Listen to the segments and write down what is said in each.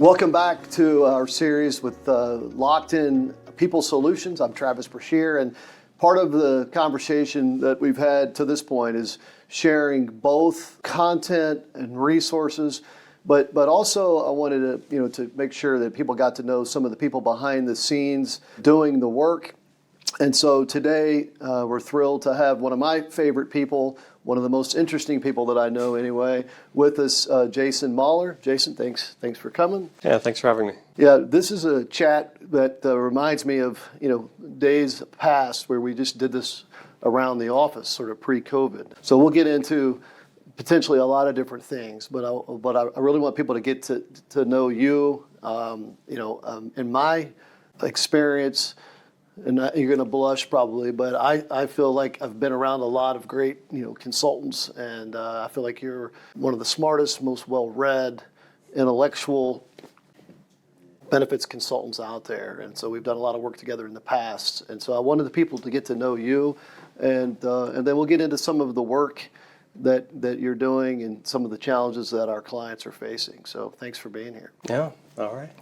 Welcome back to our series with Lockton People Solutions. I'm Travis Brashear, and part of the conversation that we've had to this point is sharing both content and resources, but also I wanted to make sure that people got to know some of the people behind the scenes doing the work. And so today we're thrilled to have one of my favorite people, one of the most interesting people that I know anyway, with us, Jason Mahler. Jason, thanks for coming. Yeah, thanks for having me. Yeah, this is a chat that reminds me of days past where we just did this around the office, sort of pre-COVID. So we'll get into potentially a lot of different things, but I really want people to get to know you. In my experience, and you're going to blush probably, but I feel like I've been around a lot of great consultants, and I feel like you're one of the smartest, most well-read, intellectual benefits consultants out there. And so we've done a lot of work together in the past. And so I wanted the people to get to know you, and then we'll get into some of the work that you're doing and some of the challenges that our clients are facing. So thanks for being here. Yeah, all right.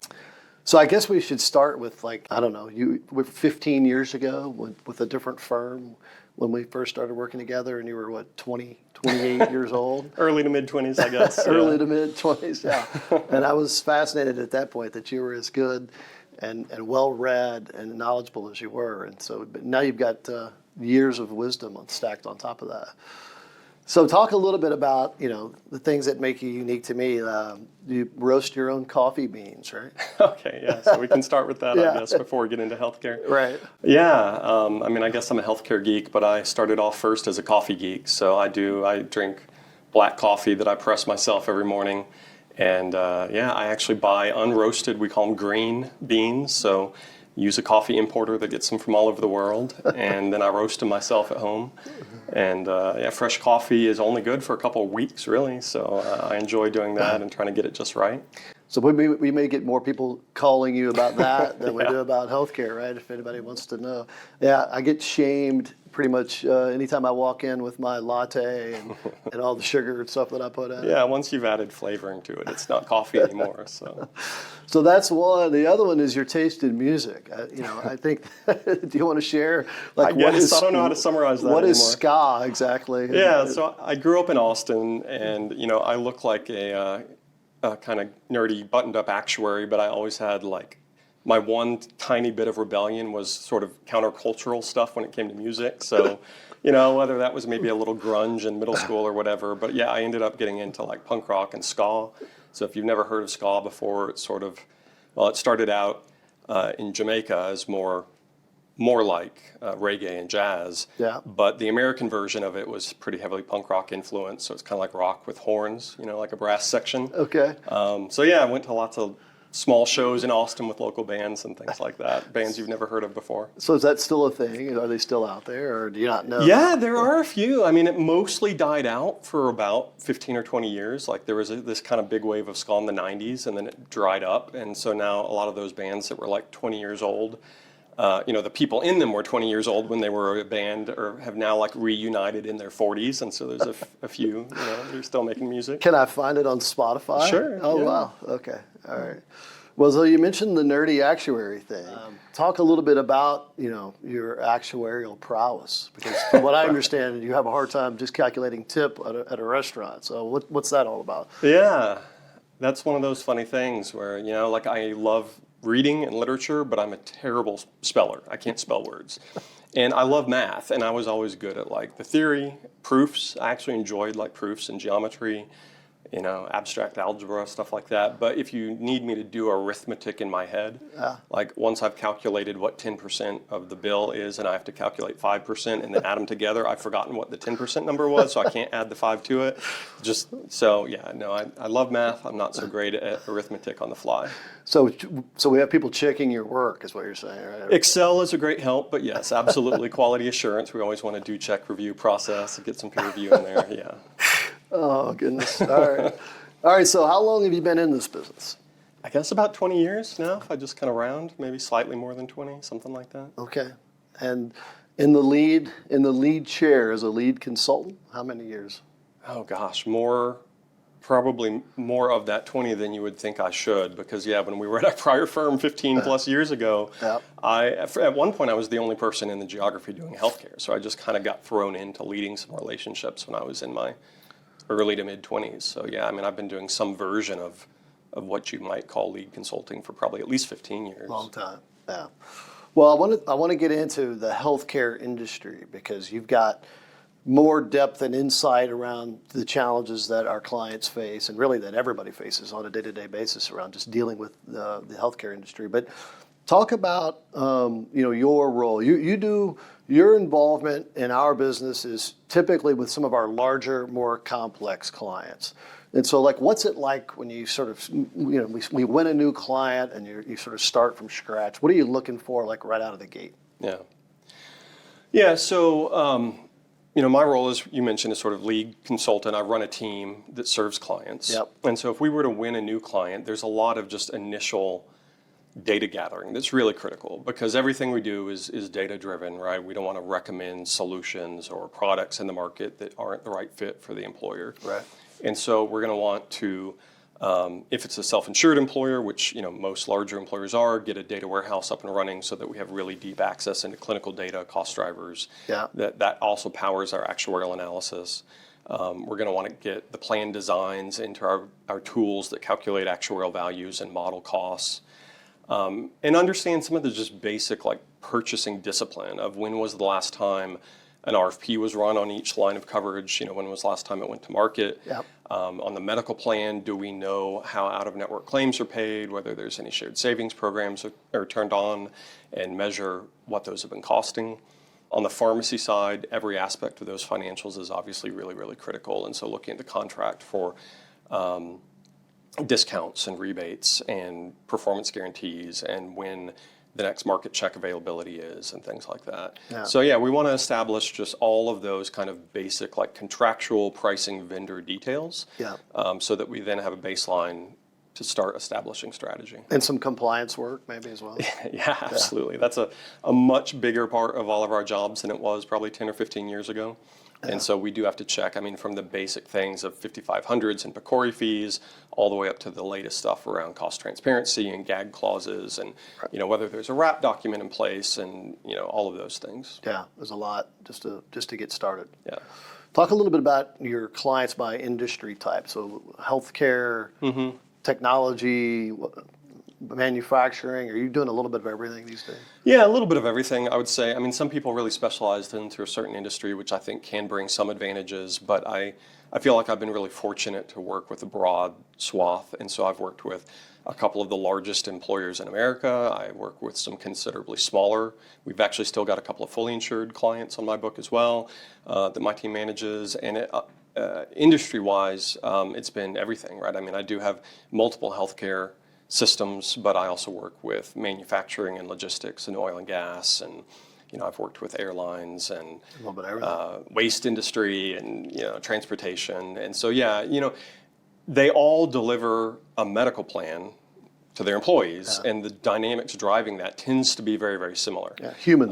So I guess we should start with you were 15 years ago with a different firm when we first started working together, and you were 28 years old? Early to mid-20s, I guess. Early to mid-20s, yeah. And I was fascinated at that point that you were as good and well-read and knowledgeable as you were. And so but now you've got years of wisdom stacked on top of that. So talk a little bit about, the things that make you unique to me. You roast your own coffee beans, right? Okay, yeah, so we can start with that, Yeah. I guess, before we get into healthcare. Right. Yeah, I guess I'm a healthcare geek, but I started off first as a coffee geek. So I drink black coffee that I press myself every morning. And I actually buy unroasted, we call them green beans. So use a coffee importer that gets them from all over the world, and then I roast them myself at home. And fresh coffee is only good for a couple of weeks, really. So I enjoy doing that and trying to get it just right. So we may get more people calling you about that than we do about healthcare, right? If anybody wants to know. Yeah, I get shamed pretty much anytime I walk in with my latte and all the sugar and stuff that I put in. Yeah, once you've added flavoring to it, it's not coffee anymore. So that's one. The other one is your taste in music. I think. Do you want to share? I don't know how to summarize that What anymore. is ska exactly? Yeah, so I grew up in Austin, and I look like a kind of nerdy, buttoned-up actuary, but I always had my one tiny bit of rebellion was sort of countercultural stuff when it came to music. So, whether that was maybe a little grunge in middle school or whatever. But yeah, I ended up getting into punk rock and ska. So if you've never heard of ska before, it's it started out in Jamaica as more like reggae and jazz. Yeah. But the American version of it was pretty heavily punk rock influenced. So it's kind of like rock with horns, like a brass section. Okay. I went to lots of small shows in Austin with local bands and things like that, bands you've never heard of before. So is that still a thing? Are they still out there, or do you not know? Yeah, there are a few. It mostly died out for about 15 or 20 years. There was this kind of big wave of ska in the 90s, and then it dried up. And so now a lot of those bands that were 20 years old, the people in them were 20 years old when they were a band, or have now reunited in their 40s. And so there's a few, they're still making music. Can I find it on Spotify? Sure. Oh, yeah. Wow. Okay. All right. Well, so you mentioned the nerdy actuary thing. Talk a little bit about, your actuarial prowess, because from what I understand, you have a hard time just calculating tip at a restaurant. So what's that all about? Yeah, that's one of those funny things where, I love reading and literature, but I'm a terrible speller. I can't spell words. And I love math, and I was always good at the theory, proofs. I actually enjoyed proofs in geometry, abstract algebra, stuff like that. But if you need me to do arithmetic in my head, once I've calculated what 10% of the bill is, and I have to calculate 5% and then add them together, I've forgotten what the 10% number was, so I can't add the 5 to it. I love math. I'm not so great at arithmetic on the fly. So we have people checking your work, is what you're saying, right? Excel is a great help, but yes, absolutely. Quality assurance. We always want to do check, review, process, and get some peer review in there. Yeah. Oh, goodness. All right. All right, so how long have you been in this business? I guess about 20 years now, if I just kind of round, maybe slightly more than 20, something like that. Okay. And in the lead chair as a lead consultant, how many years? Oh gosh, more Probably more of that 20 than you would think I should, because yeah, when we were at our prior firm 15 plus years ago, Yep. at one point I was the only person in the geography doing healthcare. So I just kind of got thrown into leading some relationships when I was in my early to mid 20s. So yeah, I mean, I've been doing some version of what you might call lead consulting for probably at least 15 years. Long time. Yeah. Well, I want to get into the healthcare industry because you've got more depth and insight around the challenges that our clients face and really that everybody faces on a day-to-day basis around just dealing with the healthcare industry. But talk about your role. Your involvement in our business is typically with some of our larger, more complex clients. And so, like, what's it like when you sort of, we win a new client and you sort of start from scratch? What are you looking for, like, right out of the gate? Yeah. Yeah. So, my role, as you mentioned, is sort of lead consultant. I run a team that serves clients. Yep. And so if we were to win a new client, there's a lot of just initial data gathering that's really critical because everything we do is data driven, right? We don't want to recommend solutions or products in the market that aren't the right fit for the employer. Right. And so we're going to want to, if it's a self-insured employer, which most larger employers are, get a data warehouse up and running so that we have really deep access into clinical data, cost drivers. Yeah. That also powers our actuarial analysis. We're going to want to get the plan designs into our tools that calculate actuarial values and model costs. And understand some of the just basic like purchasing discipline of when was the last time an RFP was run on each line of coverage, when was the last time it went to market. Yep. On the medical plan, do we know how out-of-network claims are paid, whether there's any shared savings programs are turned on, and measure what those have been costing. On the pharmacy side, every aspect of those financials is obviously really, really critical. And so looking at the contract for discounts and rebates and performance guarantees and when the next market check availability is and things like that. Yeah. So yeah, we want to establish just all of those kind of basic like contractual pricing vendor details. Yeah. So that we then have a baseline to start establishing strategy. And some compliance work maybe as well. Yeah, absolutely. That's a much bigger part of all of our jobs than it was probably 10 or 15 years ago. And so we do have to check, from the basic things of 5500s and PCORI fees, all the way up to the latest stuff around cost transparency and gag clauses and, whether there's a wrap document in place and, all of those things. Yeah, there's a lot just to get started. Yeah. Talk a little bit about your clients by industry type. So healthcare, technology, manufacturing. Are you doing a little bit of everything these days? Yeah, a little bit of everything, I would say. Some people really specialize into a certain industry, which I think can bring some advantages, but I feel like I've been really fortunate to work with a broad swath, and so I've worked with a couple of the largest employers in America. I work with some considerably smaller. We've actually still got a couple of fully insured clients on my book as well that my team manages, and industry-wise, it's been everything, right? I do have multiple healthcare systems, but I also work with manufacturing and logistics and oil and gas, and I've worked with airlines and A little bit of everything. waste industry and transportation, and so they all deliver a medical plan to their employees, and the dynamics driving that tends to be very, very similar. Yeah, humans.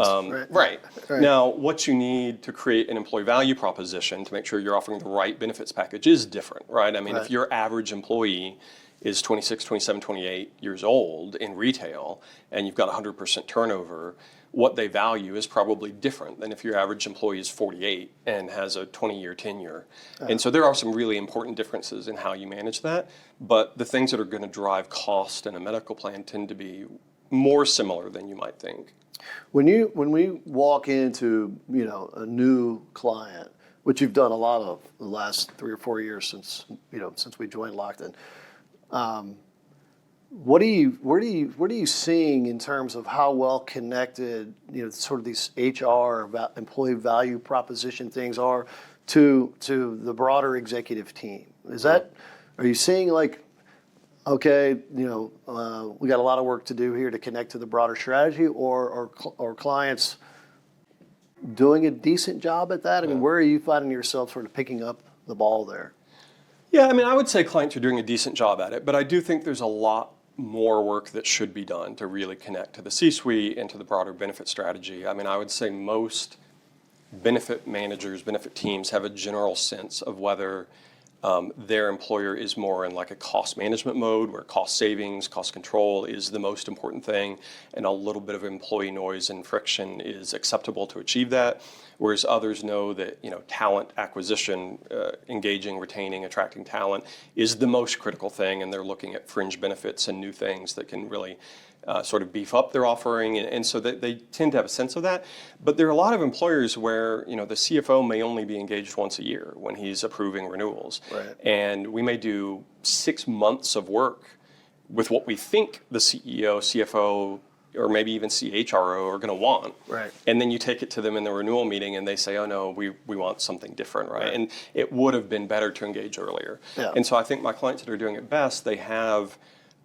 Right. Now, what you need to create an employee value proposition to make sure you're offering the right benefits package is different, right? If your average employee is 26, 27, 28 years old in retail and you've got 100% turnover, what they value is probably different than if your average employee is 48 and has a 20-year tenure. And so there are some really important differences in how you manage that, but the things that are going to drive cost in a medical plan tend to be more similar than you might think. When we walk into a new client, which you've done a lot of the last 3 or 4 years since we joined Lockton, what are you seeing in terms of how well connected sort of these HR employee value proposition things are to the broader executive team? Are you seeing like, okay, we got a lot of work to do here to connect to the broader strategy, or clients doing a decent job at that? Where are you finding yourself sort of picking up the ball there? Yeah, I would say clients are doing a decent job at it, but I do think there's a lot more work that should be done to really connect to the C-suite and to the broader benefit strategy. I would say most benefit managers, benefit teams have a general sense of whether their employer is more in like a cost management mode where cost savings, cost control is the most important thing, and a little bit of employee noise and friction is acceptable to achieve that. Whereas others know that talent acquisition, engaging, retaining, attracting talent is the most critical thing, and they're looking at fringe benefits and new things that can really sort of beef up their offering, and so they tend to have a sense of that. But there are a lot of employers where the CFO may only be engaged once a year when he's approving renewals, Right. and we may do 6 months of work with what we think the CEO, CFO, or maybe even CHRO are going to want. Right. And then you take it to them in the renewal meeting and they say, oh no, we want something different, right? And it would have been better to engage earlier. Yeah. And so I think my clients that are doing it best, they have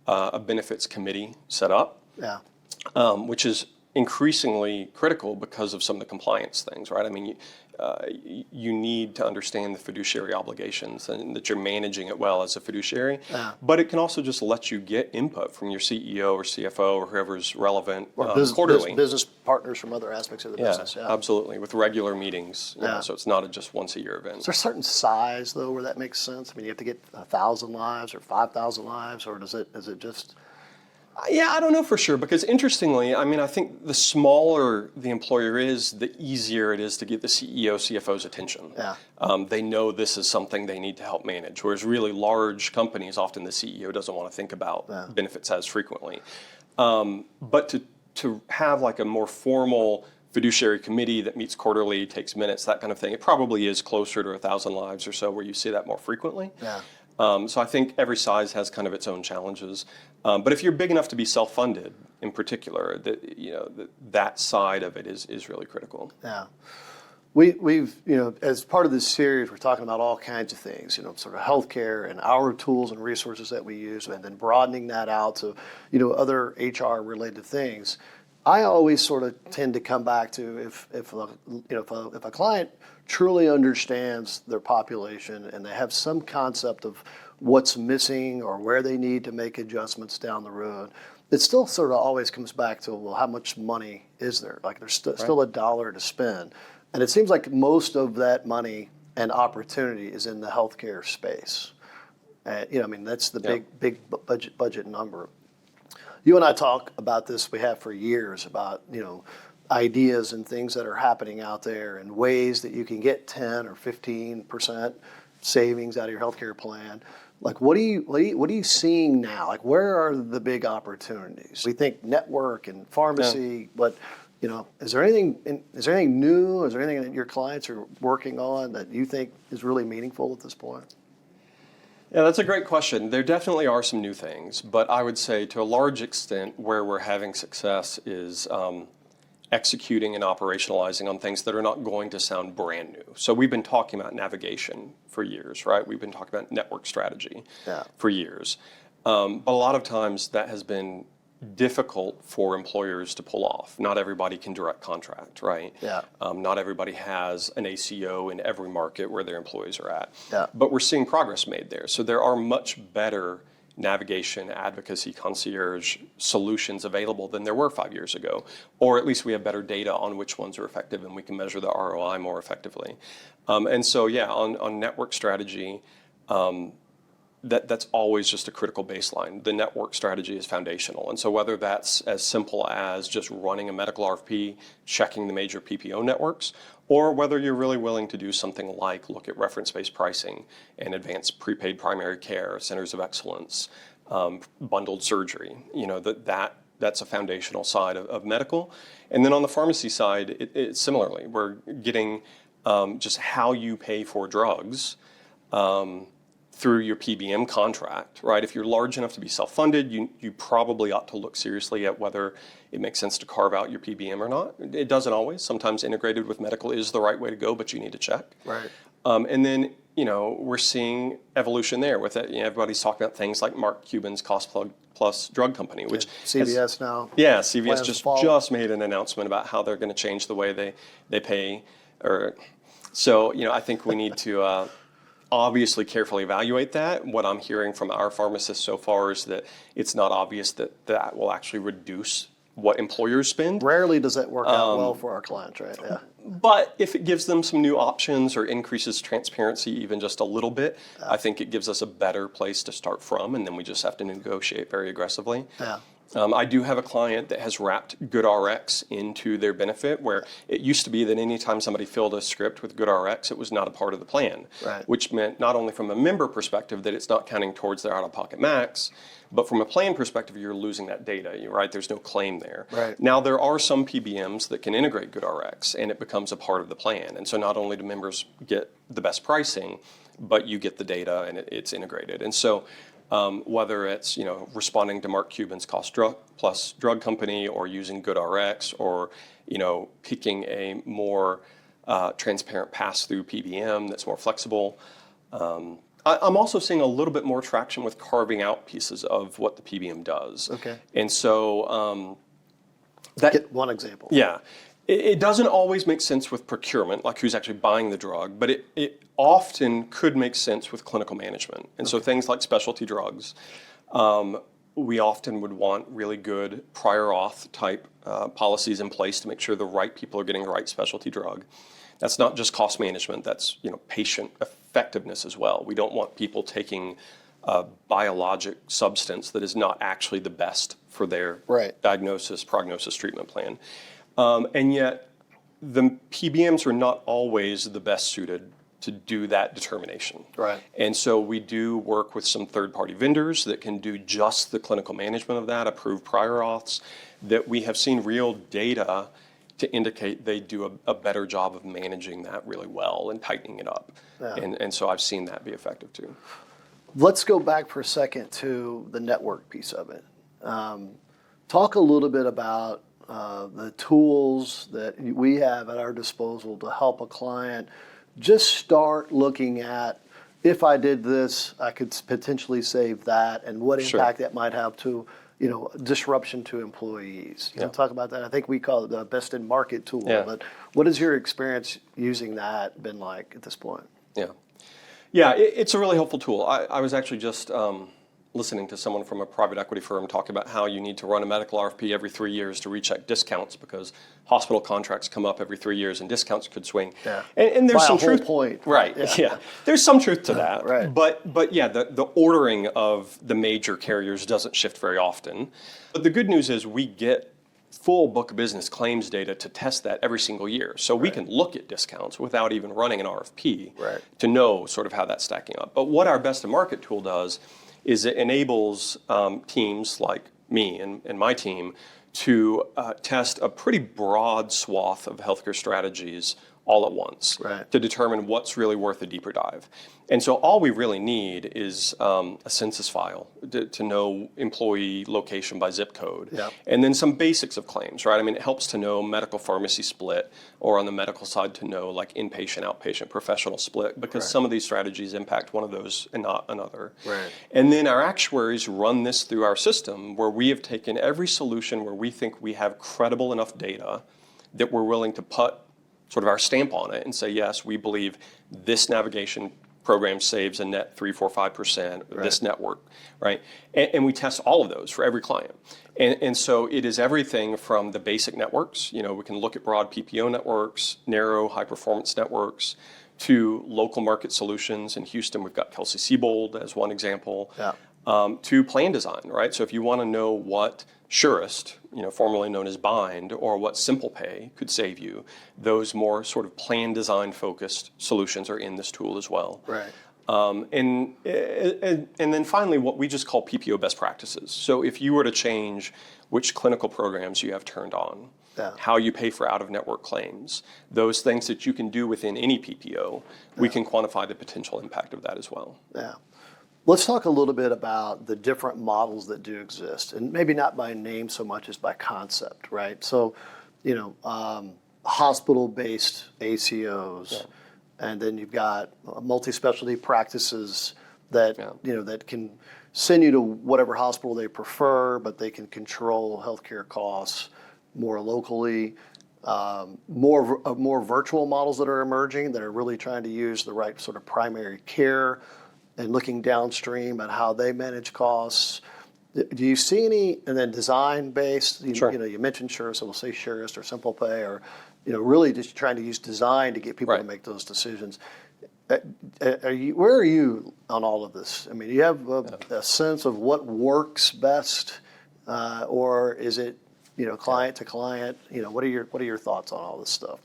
a benefits committee set up, Yeah. which is increasingly critical because of some of the compliance things, right? I mean, you need to understand the fiduciary obligations and that you're managing it well as a fiduciary. Yeah. But it can also just let you get input from your CEO or CFO or whoever's relevant Or quarterly. business partners from other aspects of the business. Yeah. Absolutely, with regular meetings. Yeah. So it's not a just once a year event. Is there a certain size though where that makes sense? I mean, you have to get 1,000 lives or 5,000 lives, or is it just? Yeah, I don't know for sure, because interestingly, I mean, I think the smaller the employer is, the easier it is to get the CEO, CFO's attention. Yeah. They know this is something they need to help manage, whereas really large companies, often the CEO doesn't want to think about benefits as frequently. But to have like a more formal fiduciary committee that meets quarterly, takes minutes, that kind of thing, it probably is closer to 1,000 lives or so where you see that more frequently. Yeah. So I think every size has kind of its own challenges. But if you're big enough to be self-funded, in particular, that side of it is really critical. Yeah. We've as part of this series, we're talking about all kinds of things, sort of healthcare and our tools and resources that we use, and then broadening that out to, other HR related things. I always sort of tend to come back to if a client truly understands their population and they have some concept of what's missing or where they need to make adjustments down the road, it still sort of always comes back to, well, how much money is there? Like there's still a dollar to spend. And it seems like most of that money and opportunity is in the healthcare space. I mean, that's the big budget number. You and I talk about this, we have for years, about, ideas and things that are happening out there and ways that you can get 10 or 15% savings out of your healthcare plan. Like, what are you seeing now? Like, where are the big opportunities? We think network and pharmacy, but is there anything new? Is there anything that your clients are working on that you think is really meaningful at this point? Yeah, that's a great question. There definitely are some new things, but I would say to a large extent where we're having success is executing and operationalizing on things that are not going to sound brand new. So we've been talking about navigation for years, right? We've been talking about network strategy for years. But a lot of times that has been difficult for employers to pull off. Not everybody can direct contract, right? Yeah. Not everybody has an ACO in every market where their employees are at. Yeah. But we're seeing progress made there. So there are much better navigation, advocacy, concierge solutions available than there were 5 years ago. Or at least we have better data on which ones are effective and we can measure the ROI more effectively. And so, on network strategy, that's always just a critical baseline. The network strategy is foundational. And so whether that's as simple as just running a medical RFP, checking the major PPO networks, or whether you're really willing to do something like look at reference-based pricing and advanced prepaid primary care, centers of excellence, bundled surgery, that's a foundational side of medical. And then on the pharmacy side, it's similarly, we're getting just how you pay for drugs through your PBM contract, right? If you're large enough to be self-funded, you probably ought to look seriously at whether it makes sense to carve out your PBM or not. It doesn't always. Sometimes integrated with medical is the right way to go, but you need to check. Right. And then, we're seeing evolution there with it. Everybody's talking about things like Mark Cuban's Cost Plus drug company, which CVS now. Yeah, CVS just made an announcement about how they're going to change the way they pay. So, I think we need to obviously carefully evaluate that. What I'm hearing from our pharmacists so far is that it's not obvious that will actually reduce what employers spend. Rarely does that work out well for our clients, right? Yeah. But if it gives them some new options or increases transparency even just a little bit, I think it gives us a better place to start from, and then we just have to negotiate very aggressively. Yeah. I do have a client that has wrapped GoodRx into their benefit, where it used to be that anytime somebody filled a script with GoodRx, it was not a part of the plan, Right. which meant not only from a member perspective that it's not counting towards their out-of-pocket max, but from a plan perspective, you're losing that data, right? There's no claim there. Right. Now, there are some PBMs that can integrate GoodRx, and it becomes a part of the plan. And so not only do members get the best pricing, but you get the data and it's integrated. And so whether it's responding to Mark Cuban's Cost Plus Drug Company, or using GoodRx, or picking a more transparent pass-through PBM that's more flexible. I'm also seeing a little bit more traction with carving out pieces of what the PBM does. Okay. And so Get one example. yeah. It doesn't always make sense with procurement, like who's actually buying the drug, but it often could make sense with clinical management. And so things like specialty drugs, we often would want really good prior auth type policies in place to make sure the right people are getting the right specialty drug. That's not just cost management, that's patient effectiveness as well. We don't want people taking a biologic substance that is not actually the best for their Right. diagnosis, prognosis, treatment plan. And yet, the PBMs are not always the best suited to do that determination. Right. And so we do work with some third-party vendors that can do just the clinical management of that, approve prior auths, that we have seen real data to indicate they do a better job of managing that really well and tightening it up. Yeah. And so I've seen that be effective too. Let's go back for a second to the network piece of it. Talk a little bit about the tools that we have at our disposal to help a client just start looking at, if I did this, I could potentially save that, and what Sure. impact that might have to, disruption to employees. Talk about that. I think we call it the best in market tool. Yeah. But what has your experience using that been like at this point? Yeah. Yeah, it's a really helpful tool. I was actually just listening to someone from a private equity firm talk about how you need to run a medical RFP every 3 years to recheck discounts, because hospital contracts come up every 3 years and discounts could swing. Yeah. And there's By some a whole truth. point. Right. Yeah. There's some truth to that. Right. But yeah, the ordering of the major carriers doesn't shift very often. But the good news is we get full book of business claims data to test that every single year. So we can look at discounts without even running an RFP Right. to know sort of how that's stacking up. But what our best in market tool does is it enables teams like me and my team to test a pretty broad swath of healthcare strategies all at once, Right. to determine what's really worth a deeper dive. And so all we really need is a census file to know employee location by zip code. Yeah. And then some basics of claims, right? I mean, it helps to know medical pharmacy split, or on the medical side to know like inpatient, outpatient, professional split, because Right. some of these strategies impact one of those and not another. Right. And then our actuaries run this through our system, where we have taken every solution where we think we have credible enough data that we're willing to put sort of our stamp on it and say, yes, we believe this navigation program saves a net 3, 4, 5%, this network, right? And we test all of those for every client. And so it is everything from the basic networks, we can look at broad PPO networks, narrow high performance networks, to local market solutions. In Houston, we've got Kelsey-Seybold as one example, to plan design, right? So if you want to know what Surest, formerly known as Bind, or what Simple Pay could save you, those more sort of plan design focused solutions are in this tool as well. Right. And then finally, what we just call PPO best practices. So if you were to change which clinical programs you have turned on, how you pay for out-of-network claims, those things that you can do within any PPO, we can quantify the potential impact of that as well. Yeah. Let's talk a little bit about the different models that do exist, and maybe not by name so much as by concept, right? So, hospital-based ACOs, and then you've got multi-specialty practices that, that can send you to whatever hospital they prefer, but they can control healthcare costs more locally. More virtual models that are emerging that are really trying to use the right sort of primary care and looking downstream at how they manage costs. Do you see any, and then design-based, Sure. you mentioned Sure, so we'll say Surest or Simple Pay, or, really just trying to use design to get people to Right. make those decisions. Where are you on all of this? I mean, do you have a sense of what works best, or is it, client to client? What are your thoughts on all this stuff?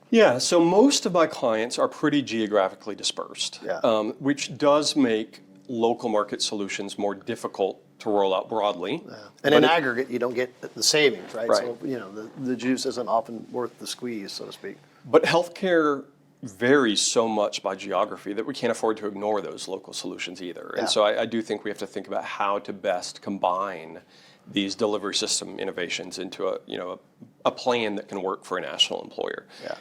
Yeah, so most of my clients are pretty geographically dispersed, Yeah. Which does make local market solutions more difficult to roll out broadly. Yeah. And in aggregate, you don't get the savings, right? Right. So, the juice isn't often worth the squeeze, so to speak. But healthcare varies so much by geography that we can't afford to ignore those local solutions either. Yeah. And so I do think we have to think about how to best combine these delivery system innovations into a plan that can work for a national employer. Yeah.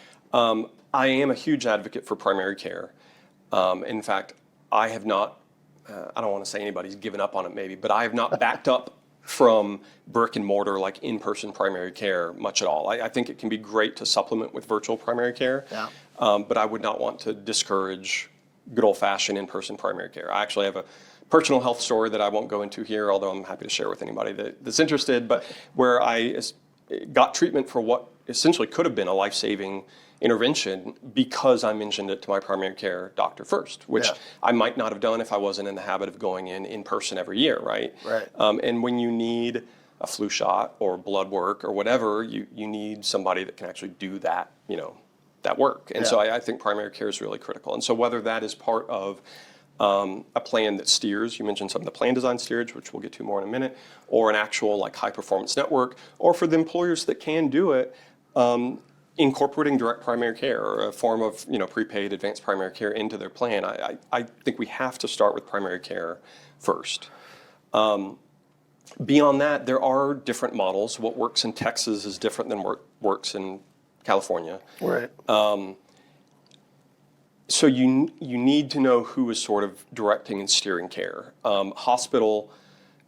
I am a huge advocate for primary care. In fact, I have not, I don't want to say anybody's given up on it maybe, but I have not backed up from brick and mortar, like in-person primary care much at all. I think it can be great to supplement with virtual primary care, Yeah. but I would not want to discourage good old-fashioned in-person primary care. I actually have a personal health story that I won't go into here, although I'm happy to share with anybody that's interested, but where I got treatment for what essentially could have been a life-saving intervention because I mentioned it to my primary care doctor first, which Yeah. I might not have done if I wasn't in the habit of going in person every year, right? Right. And when you need a flu shot or blood work or whatever, you need somebody that can actually do that, that work. And so Yeah. I think primary care is really critical. And so whether that is part of a plan that steers, you mentioned some of the plan design steerage, which we'll get to more in a minute, or an actual like high performance network, or for the employers that can do it, incorporating direct primary care or a form of prepaid advanced primary care into their plan. I think we have to start with primary care first. Beyond that, there are different models. What works in Texas is different than what works in California. Right. So you need to know who is sort of directing and steering care. Hospital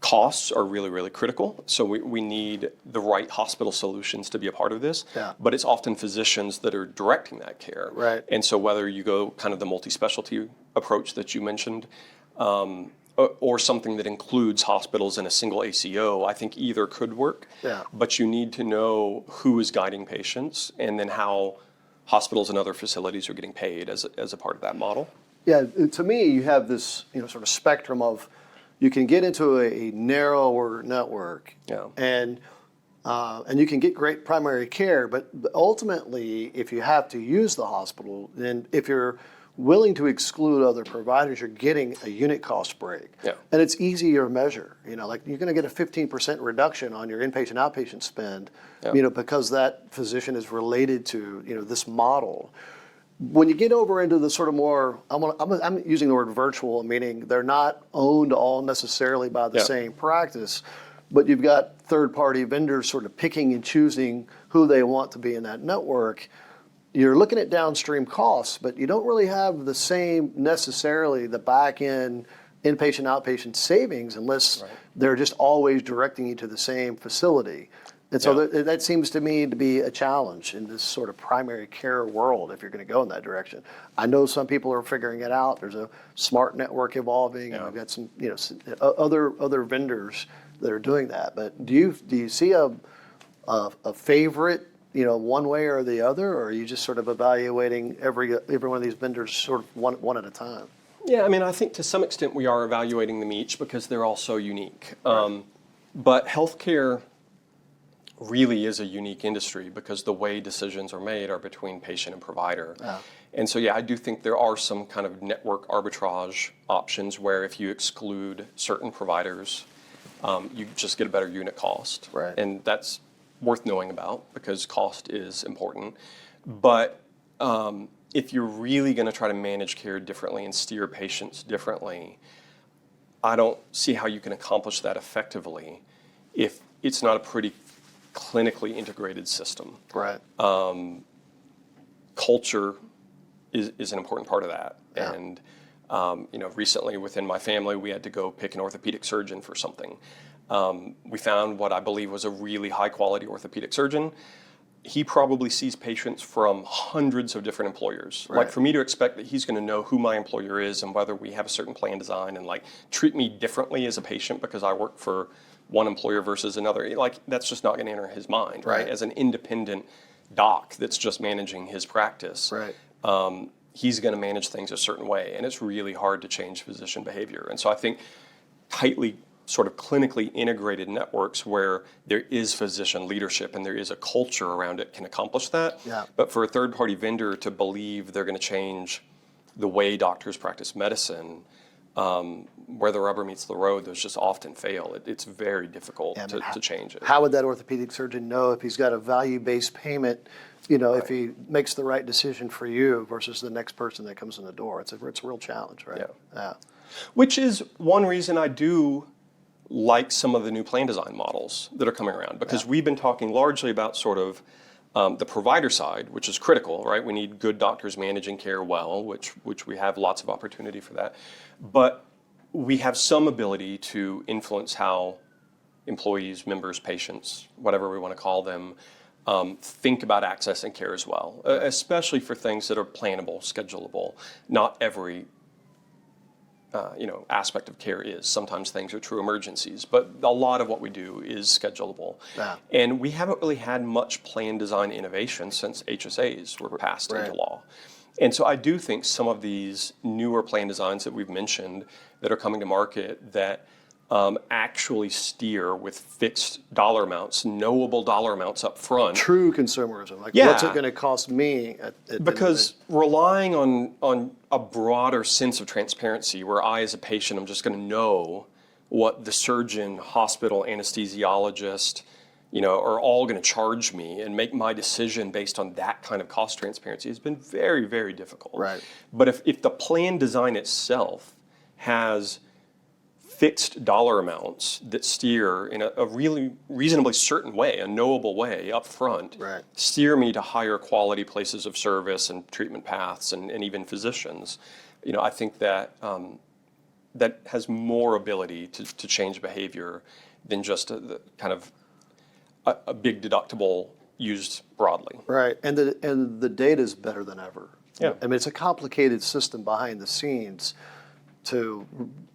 costs are really, really critical. So we need the right hospital solutions to be a part of this. Yeah. But it's often physicians that are directing that care. Right. And so whether you go kind of the multi-specialty approach that you mentioned, or something that includes hospitals in a single ACO, I think either could work. Yeah. But you need to know who is guiding patients and then how hospitals and other facilities are getting paid as a part of that model. Yeah, to me, you have this sort of spectrum of you can get into a narrower network, Yeah. and you can get great primary care, but ultimately, if you have to use the hospital, then if you're willing to exclude other providers, you're getting a unit cost break. Yeah. And it's easier to measure. Like you're going to get a 15% reduction on your inpatient outpatient spend, Yeah. because that physician is related to this model. When you get over into the sort of more, I'm using the word virtual, meaning they're not owned all necessarily by the Yeah. same practice, but you've got third-party vendors sort of picking and choosing who they want to be in that network. You're looking at downstream costs, but you don't really have the same necessarily the back end inpatient outpatient savings unless Right. they're just always directing you to the same facility. And so Yeah. that seems to me to be a challenge in this sort of primary care world if you're going to go in that direction. I know some people are figuring it out. There's a smart network evolving, and Yeah. we've got some other vendors that are doing that. But do you see a favorite one way or the other, or are you just sort of evaluating every one of these vendors sort of one at a time? Yeah, I mean, I think to some extent we are evaluating them each because they're all so unique. But healthcare really is a unique industry because the way decisions are made are between patient and provider. Yeah. And so, yeah, I do think there are some kind of network arbitrage options where if you exclude certain providers, you just get a better unit cost. Right. And that's worth knowing about because cost is important. But if you're really going to try to manage care differently and steer patients differently, I don't see how you can accomplish that effectively if it's not a pretty clinically integrated system. Right. Culture is an important part of that. Yeah. And recently within my family, we had to go pick an orthopedic surgeon for something. We found what I believe was a really high quality orthopedic surgeon. he probably sees patients from hundreds of different employers. Right. Like for me to expect that he's going to know who my employer is and whether we have a certain plan design and like treat me differently as a patient because I work for one employer versus another, like that's just not going to enter his mind, right? Right. As an independent doc that's just managing his practice, Right. he's going to manage things a certain way, and it's really hard to change physician behavior. And so I think tightly sort of clinically integrated networks where there is physician leadership and there is a culture around it can accomplish that. Yeah. But for a third-party vendor to believe they're going to change the way doctors practice medicine, where the rubber meets the road, those just often fail. It's very difficult to change it. How would that orthopedic surgeon know if he's got a value-based payment, if he makes the right decision for you versus the next person that comes in the door? It's a real challenge, right? Yeah. Which is one reason I do like some of the new plan design models that are coming around, because we've been talking largely about sort of the provider side, which is critical, right? We need good doctors managing care well, which we have lots of opportunity for that. But we have some ability to influence how employees, members, patients, whatever we want to call them, think about access and care as well, especially for things that are plannable, schedulable. Not every aspect of care is. Sometimes things are true emergencies, but a lot of what we do is schedulable. Yeah. And we haven't really had much plan design innovation since HSAs were passed into law. And so I do think some of these newer plan designs that we've mentioned that are coming to market that actually steer with fixed dollar amounts, knowable dollar amounts up front. True consumerism. Like, what's it going to cost me? Because relying on a broader sense of transparency, where I as a patient, I'm just going to know what the surgeon, hospital, anesthesiologist, are all going to charge me and make my decision based on that kind of cost transparency has been very, very difficult. Right. But if the plan design itself has fixed dollar amounts that steer in a really reasonably certain way, a knowable way up front, Right. steer me to higher quality places of service and treatment paths and even physicians, I think that that has more ability to change behavior than just the kind of a big deductible used broadly. Right, and the data is better than ever. Yeah. I mean, it's a complicated system behind the scenes to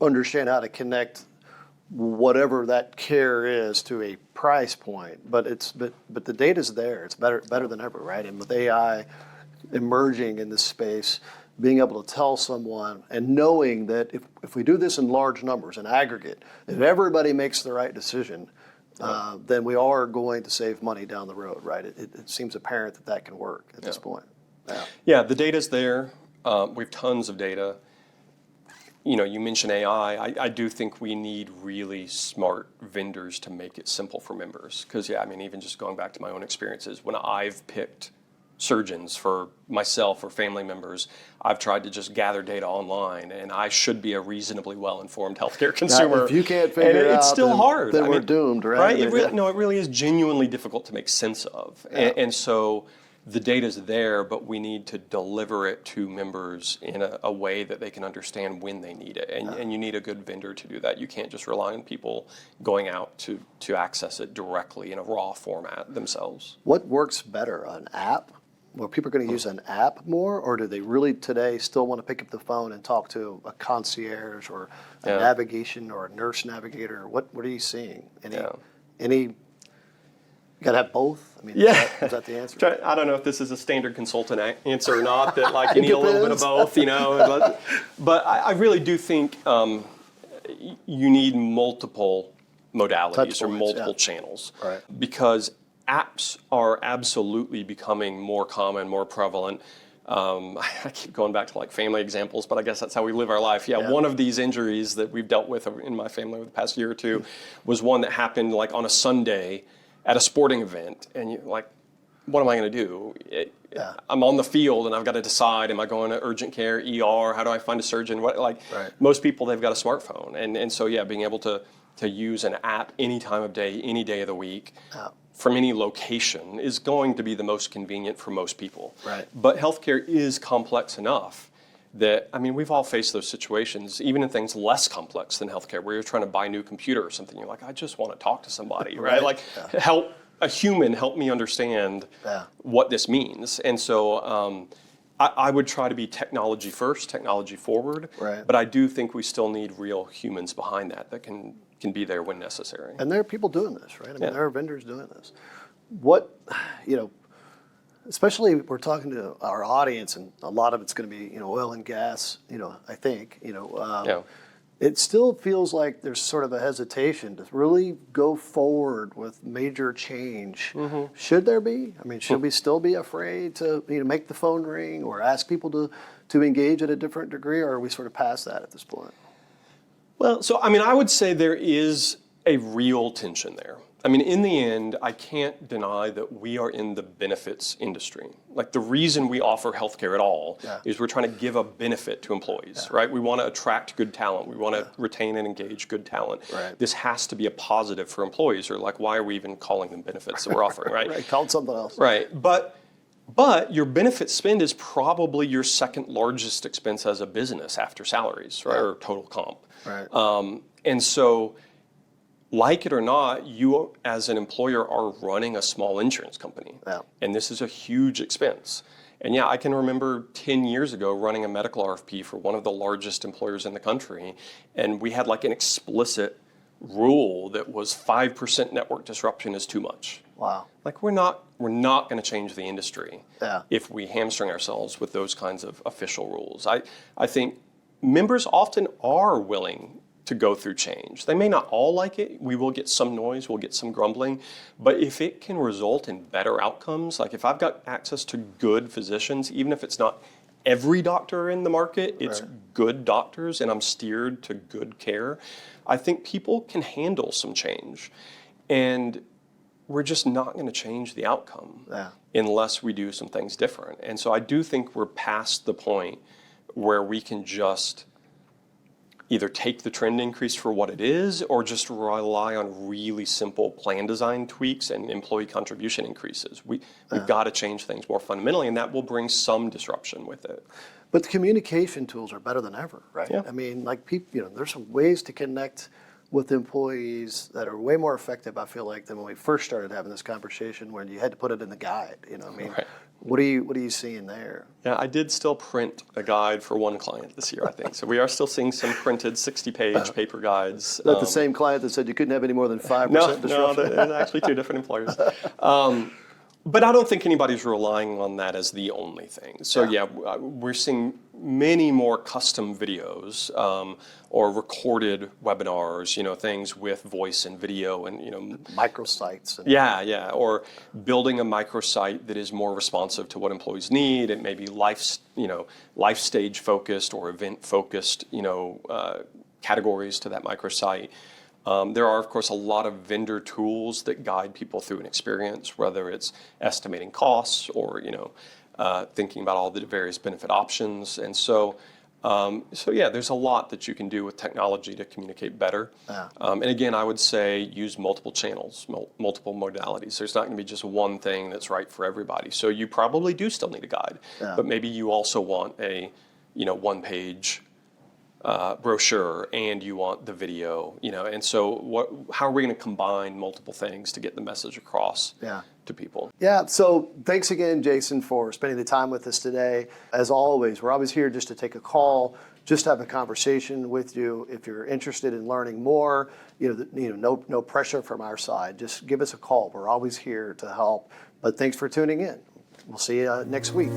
understand how to connect whatever that care is to a price point. But the data's there. It's better than ever, right? And with AI emerging in this space, being able to tell someone and knowing that if we do this in large numbers, in aggregate, if everybody makes the right decision, then we are going to save money down the road, right? It seems apparent that can work at this point. Yeah, the data's there. We have tons of data. You mentioned AI. I do think we need really smart vendors to make it simple for members. Because, even just going back to my own experiences, when I've picked surgeons for myself or family members, I've tried to just gather data online, and I should be a reasonably well-informed healthcare consumer. Now, if you can't figure it out, it's still hard. Then we're doomed, right? It really is genuinely difficult to make sense of. And so the data's there, but we need to deliver it to members in a way that they can understand when they need it. And you need a good vendor to do that. You can't just rely on people going out to access it directly in a raw format themselves. What works better, an app? Well, people are going to use an app more, or do they really today still want to pick up the phone and talk to a concierge or a navigation or a nurse navigator? What are you seeing? Any? You got to have both? I mean, is that the answer? I don't know if this is a standard consultant answer or not, that like you need a little bit of both, But I really do think you need multiple modalities or multiple channels. Right. Because apps are absolutely becoming more common, more prevalent. I keep going back to like family examples, but I guess that's how we live our life. One of these injuries that we've dealt with in my family over the past year or two was one that happened like on a Sunday at a sporting event, and you're like, what am I going to do? I'm on the field, and I've got to decide: am I going to urgent care, ER? How do I find a surgeon? Most people, they've got a smartphone, and so being able to use an app any time of day, any day of the week, from any location is going to be the most convenient for most people. Right. But healthcare is complex enough that, we've all faced those situations, even in things less complex than healthcare, where you're trying to buy a new computer or something. You're like, I just want to talk to somebody, right? Help a human help me understand Yeah. what this means. And so I would try to be technology first, technology forward. Right. But I do think we still need real humans behind that can be there when necessary. And there are people doing this, right? I mean, Yeah. there are vendors doing this. What, you know, especially we're talking to our audience, and a lot of it's going to be, oil and gas, I think, Yeah. it still feels like there's sort of a hesitation to really go forward with major change. Mm-hmm. Should there be? I mean, should we still be afraid to make the phone ring or ask people to engage at a different degree, or are we sort of past that at this point? Well, so I mean, I would say there is a real tension there. I mean, in the end, I can't deny that we are in the benefits industry. Like the reason we offer healthcare at all is we're trying to give a benefit to employees, right? We want to attract good talent. We want to retain and engage good talent. Right. This has to be a positive for employees, or like, why are we even calling them benefits that we're offering, right? Right, call it something else. Right. But your benefit spend is probably your second largest expense as a business after salaries, right? Or total comp. Right. And so, like it or not, you as an employer are running a small insurance company. Yeah. And this is a huge expense. And yeah, I can remember 10 years ago running a medical RFP for one of the largest employers in the country. And we had like an explicit rule that was 5% network disruption is too much. Wow. Like we're not going to change the industry if we hamstring ourselves with those kinds of official rules. I think members often are willing to go through change. They may not all like it. We will get some noise, we'll get some grumbling, but if it can result in better outcomes, like if I've got access to good physicians, even if it's not every doctor in the market, it's good doctors and I'm steered to good care, I think people can handle some change. And we're just not going to change the outcome unless we do some things different. And so I do think we're past the point where we can just either take the trend increase for what it is or just rely on really simple plan design tweaks and employee contribution increases. We've got to change things more fundamentally, and that will bring some disruption with it. But the communication tools are better than ever, right? Yeah. I mean, like people, there's some ways to connect with employees that are way more effective, I feel like, than when we first started having this conversation when you had to put it in the guide. Right. What are you seeing there? Yeah, I did still print a guide for one client this year, I think. So we are still seeing some printed 60-page paper guides. Is that the same client that said you couldn't have any more than 5% No, disruption? they're actually two different employers. But I don't think anybody's relying on that as the only thing. So we're seeing many more custom videos or recorded webinars, things with voice and video and, Microsites. And or building a microsite that is more responsive to what employees need. It may be life stage focused or event focused, categories to that microsite. There are, of course, a lot of vendor tools that guide people through an experience, whether it's estimating costs or, thinking about all the various benefit options. And so there's a lot that you can do with technology to communicate better. And again, I would say use multiple channels, multiple modalities. There's not going to be just one thing that's right for everybody. So you probably do still need a guide, but maybe you also want a, one-page brochure and you want the video, and so how are we going to combine multiple things to get the message across to people? Yeah, so thanks again, Jason, for spending the time with us today. As always, we're always here just to take a call, just have a conversation with you. If you're interested in learning more, no pressure from our side. Just give us a call. We're always here to help. But thanks for tuning in. We'll see you next week.